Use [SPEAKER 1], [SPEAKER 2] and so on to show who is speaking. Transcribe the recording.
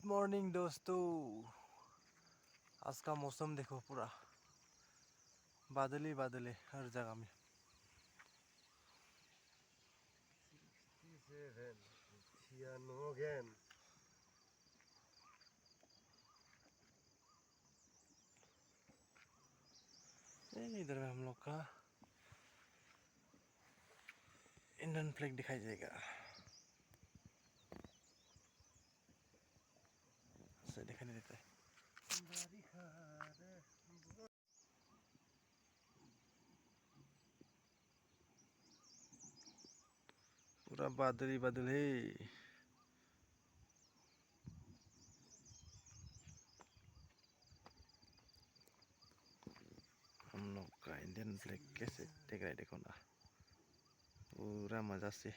[SPEAKER 1] Morning दोस्तों। आज का मौसम देखो, पूरा बादल ही बादल है हर जगह में।
[SPEAKER 2] 67 96
[SPEAKER 1] इधर में हम लोग का इंडियन फ्लैग दिखाई देगा। से दिखाई नहीं देता है। पूरा बादल ही बादल है। हम लोग का इंडियन फ्लैग कैसे दिख रहा है, देखो ना, पूरा मजा से।